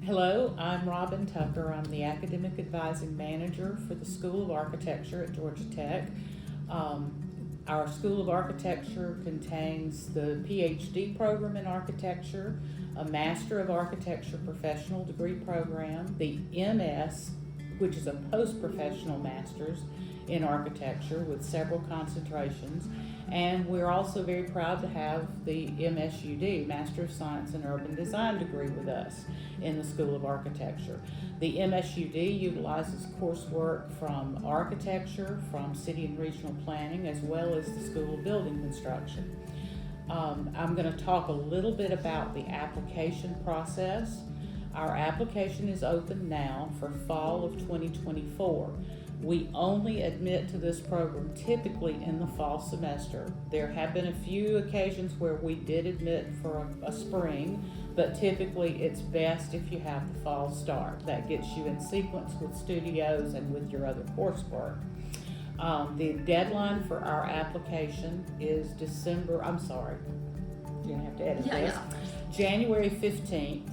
Hello, I'm Robin Tucker. I'm the Academic Advising Manager for the School of Architecture at Georgia Tech. Um, our School of Architecture contains the PhD program in architecture, a Master of Architecture professional degree program, the MS, which is a post-professional master's in architecture with several concentrations, and we're also very proud to have the MSUD, Master of Science in Urban Design degree with us in the School of Architecture. The MSUD utilizes coursework from architecture, from city and regional planning, as well as the School of Building Construction. I'm going to talk a little bit about the application process. Our application is open now for fall of 2024. We only admit to this program typically in the fall semester. There have been a few occasions where we did admit for a spring, but typically it's best if you have the fall start. That gets you in sequence with studios and with your other coursework. The deadline for our application is you're gonna have to edit this. January 15th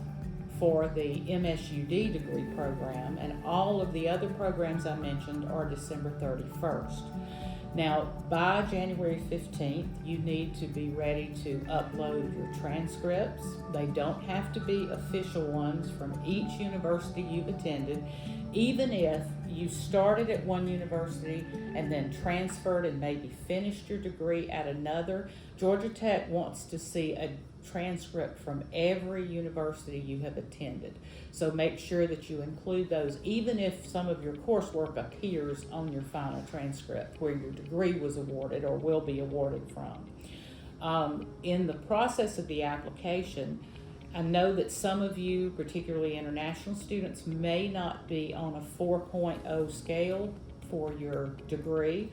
for the MSUD degree program, and all of the other programs I mentioned are December 31st. Now, by January 15th, you need to be ready to upload your transcripts. They don't have to be official ones from each university you've attended, even if you started at one university and then transferred and maybe finished your degree at another. Georgia Tech wants to see a transcript from every university you have attended. So make sure that you include those, even if some of your coursework appears on your final transcript where your degree was awarded or will be awarded from. In the process of the application, I know that some of you, particularly international students, may not be on a 4.0 scale for your degree.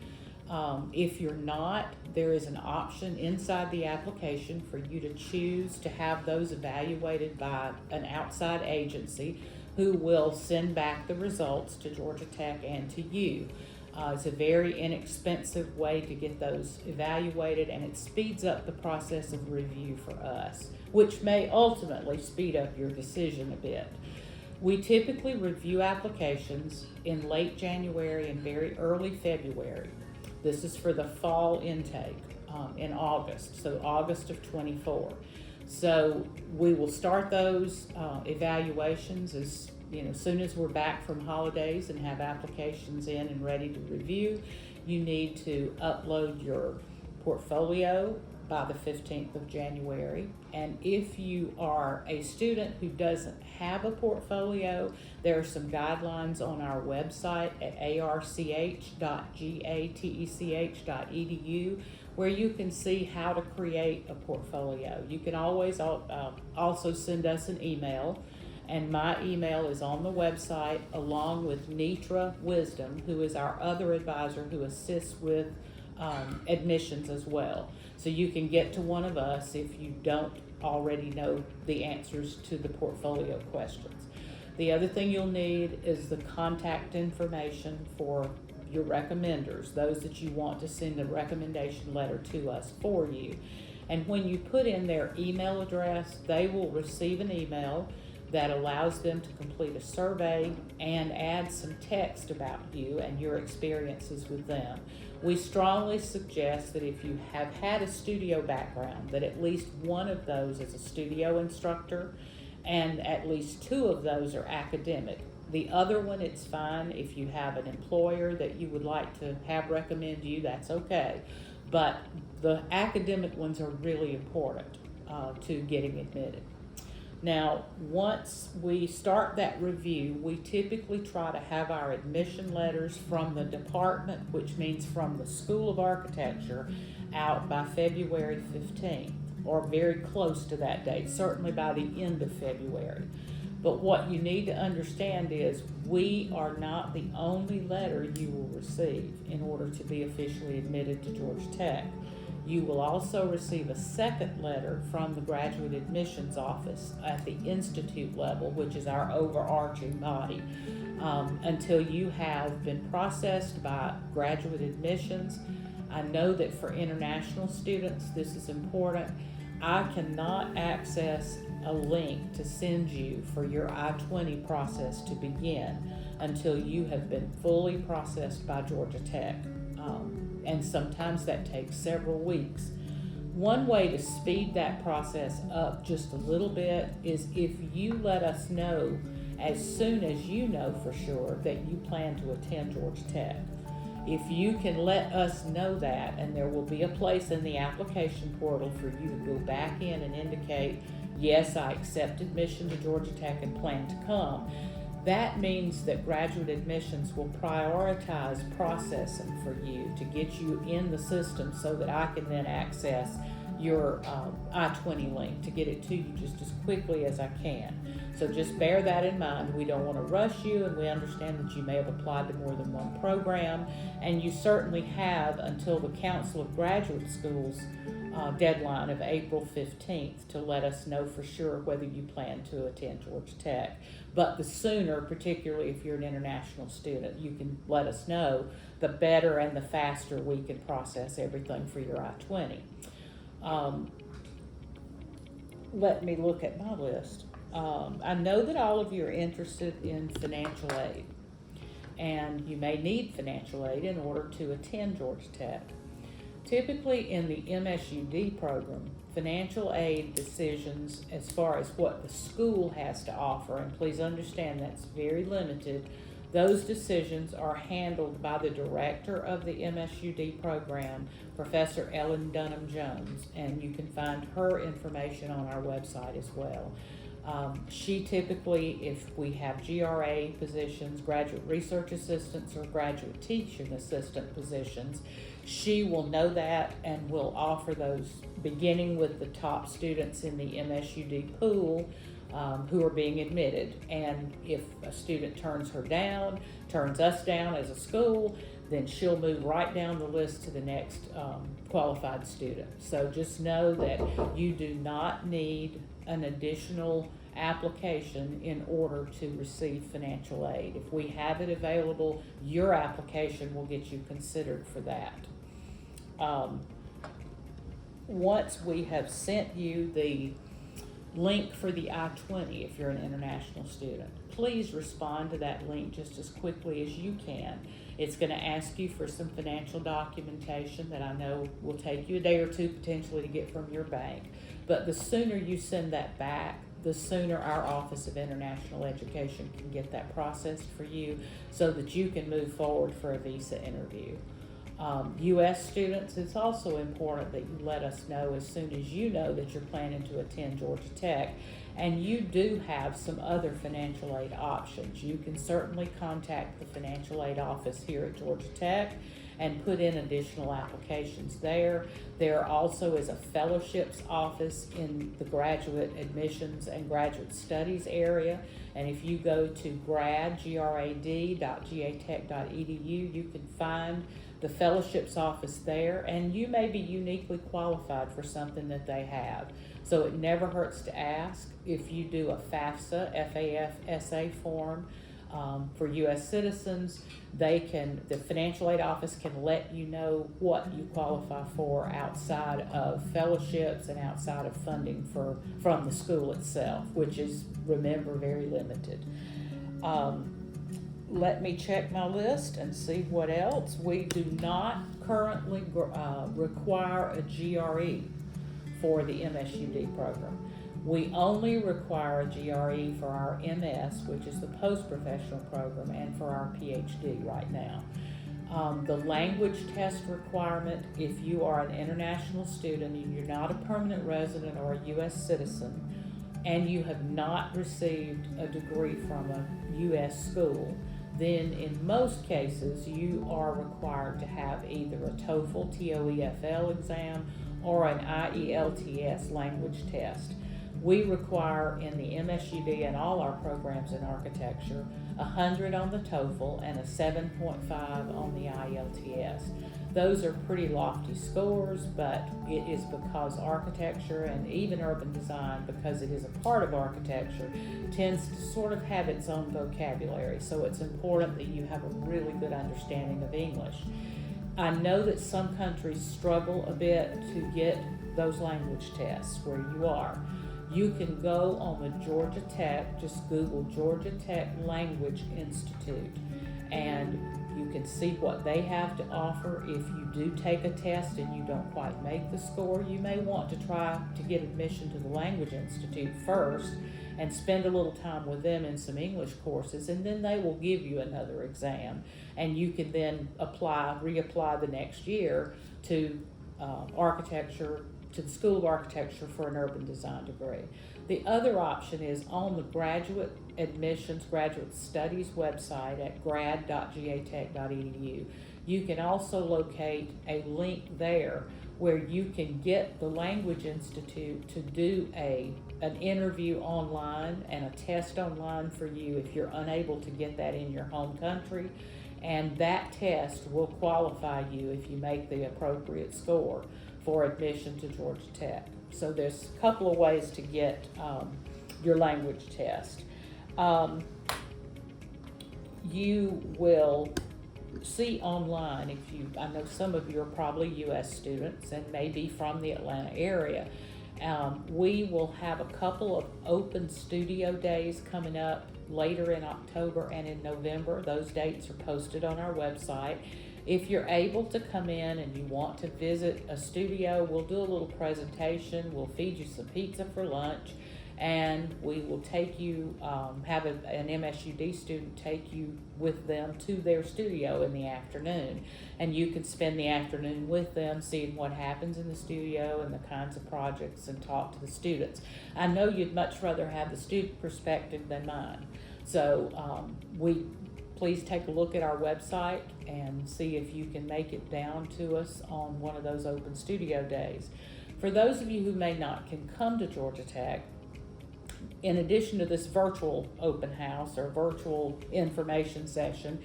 If you're not, there is an option inside the application for you to choose to have those evaluated by an outside agency who will send back the results to Georgia Tech and to you. It's a very inexpensive way to get those evaluated, and it speeds up the process of review for us, which may ultimately speed up your decision a bit. We typically review applications in late January and very early February. This is for the fall intake in August, so August of 24. So we will start those evaluations as soon as we're back from holidays and have applications in and ready to review. You need to upload your portfolio by the 15th of January. And if you are a student who doesn't have a portfolio, there are some guidelines on our website at arch.gatech.edu where you can see how to create a portfolio. You can always also send us an email, and my email is on the website along with Nitra Wisdom, who is our other advisor who assists with admissions as well. So you can get to one of us if you don't already know the answers to the portfolio questions. The other thing you'll need is the contact information for your recommenders, those that you want to send a recommendation letter to us for you. And when you put in their email address, they will receive an email that allows them to complete a survey and add some text about you and your experiences with them. We strongly suggest that if you have had a studio background, that at least one of those is a studio instructor and at least two of those are academic. The other one, it's fine if you have an employer that you would like to have recommend you, that's okay. But the academic ones are really important to getting admitted. Now, once we start that review, we typically try to have our admission letters from the department, which means from the School of Architecture, out by February 15th, or very close to that date, certainly by the end of February. But what you need to understand is we are not the only letter you will receive in order to be officially admitted to Georgia Tech. You will also receive a second letter from the Graduate Admissions Office at the institute level, which is our overarching body, until you have been processed by graduate admissions. I know that for international students, this is important. I cannot access a link to send you for your I-20 process to begin until you have been fully processed by Georgia Tech. And sometimes that takes several weeks. One way to speed that process up just a little bit is if you let us know as soon as you know for sure that you plan to attend Georgia Tech. If you can let us know that, and there will be a place in the application portal for you to go back in and indicate, yes, I accept admission to Georgia Tech and plan to come. That means that graduate admissions will prioritize processing for you to get you in the system so that I can then access your I-20 link to get it to you just as quickly as I can. So just bear that in mind. We don't want to rush you, and we understand that you may have applied to more than one program, and you certainly have until the Council of Graduate Schools deadline of April 15th to let us know for sure whether you plan to attend Georgia Tech. But the sooner, particularly if you're an international student, you can let us know, the better and the faster we can process everything for your I-20. Let me look at my list. I know that all of you are interested in financial aid, and you may need financial aid in order to attend Georgia Tech. Typically in the MSUD program, financial aid decisions as far as what the school has to offer, and please understand that's very limited, those decisions are handled by the director of the MSUD program, Professor Ellen Dunham Jones, and you can find her information on our website as well. She typically, if we have GRA positions, graduate research assistants, or graduate teaching assistant positions, she will know that and will offer those beginning with the top students in the MSUD pool who are being admitted. And if a student turns us down as a school, then she'll move right down the list to the next qualified student. So just know that you do not need an additional application in order to receive financial aid. If we have it available, your application will get you considered for that. Once we have sent you the link for the I-20, if you're an international student, please respond to that link just as quickly as you can. It's going to ask you for some financial documentation that I know will take you a day or two potentially to get from your bank. But the sooner you send that back, the sooner our Office of International Education can get that processed for you so that you can move forward for a visa interview. U.S. students, it's also important that you let us know as soon as you know that you're planning to attend Georgia Tech, and you do have some other financial aid options. You can certainly contact the financial aid office here at Georgia Tech and put in additional applications there. There also is a fellowships office in the graduate admissions and graduate studies area, and if you go to grad.gatech.edu, you can find the fellowships office there, and you may be uniquely qualified for something that they have. So it never hurts to ask. If you do a FAFSA, F-A-F-S-A form for U.S. citizens, the financial aid office can let you know what you qualify for outside of fellowships and outside of funding from the school itself, which is, remember, very limited. Let me check my list and see what else. We do not currently require a GRE for the MSUD program. We only require a GRE for our MS, which is the post-professional program, and for our PhD right now. The language test requirement, if you are an international student and you're not a permanent resident or a U.S. citizen, and you have not received a degree from a U.S. school, then in most cases you are required to have either a TOEFL, TOEFL exam or an IELTS language test. We require in the MSUD and all our programs in architecture 100 on the TOEFL and a 7.5 on the IELTS. Those are pretty lofty scores, but it is because architecture and even urban design, because it is a part of architecture, tends to sort of have its own vocabulary. So it's important that you have a really good understanding of English. I know that some countries struggle a bit to get those language tests where you are. You can go on the Georgia Tech, just Google Georgia Tech Language Institute, and you can see what they have to offer. If you do take a test and you don't quite make the score, you may want to try to get admission to the Language Institute first and spend a little time with them in some English courses, and then they will give you another exam, and you can then reapply the next year to architecture, to the School of Architecture for an urban design degree. The other option is on the graduate studies website at grad.gatech.edu. You can also locate a link there where you can get the Language Institute to do an interview online and a test online for you if you're unable to get that in your home country. And that test will qualify you if you make the appropriate score for admission to Georgia Tech. So there's a couple of ways to get your language test. You will see online, I know some of you are probably U.S. students and maybe from the Atlanta area. We will have a couple of open studio days coming up later in October and in November. Those dates are posted on our website. If you're able to come in and you want to visit a studio, we'll do a little presentation. We'll feed you some pizza for lunch, and we will take you, have an MSUD student take you with them to their studio in the afternoon. And you can spend the afternoon with them, seeing what happens in the studio and the kinds of projects, and talk to the students. I know you'd much rather have the student perspective than mine. So please take a look at our website and see if you can make it down to us on one of those open studio days. For those of you who may not can come to Georgia Tech, in addition to this virtual open house or virtual information session,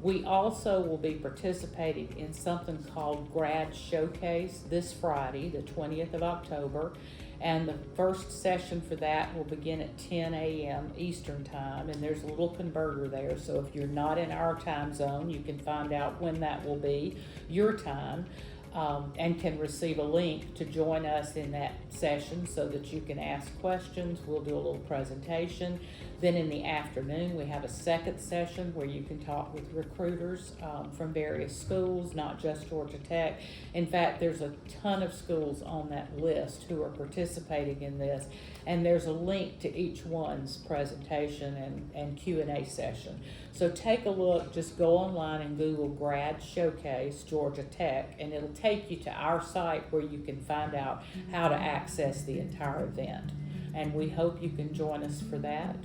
we also will be participating in something called Grad Showcase this Friday, the 20th of October. And the first session for that will begin at 10 a.m. Eastern Time, and there's a little converter there, so if you're not in our time zone, you can find out when that will be your time, and can receive a link to join us in that session so that you can ask questions. We'll do a little presentation. Then in the afternoon, we have a second session where you can talk with recruiters from various schools, not just Georgia Tech. In fact, there's a ton of schools on that list who are participating in this, and there's a link to each one's presentation and Q&A session. So take a look, just go online and Google Grad Showcase Georgia Tech, and it'll take you to our site where you can find out how to access the entire event. And we hope you can join us for that.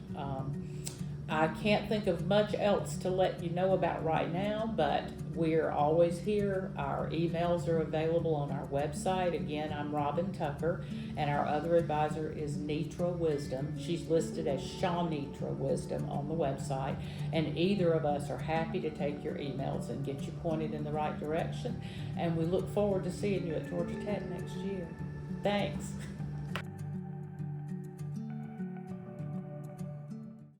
I can't think of much else to let you know about right now, but we're always here. Our emails are available on our website. Again, I'm Robin Tucker, and our other advisor is Nitra Wisdom. She's listed as Shawnitra Wisdom on the website, and either of us are happy to take your emails and get you pointed in the right direction. And we look forward to seeing you at Georgia Tech next year. Thanks.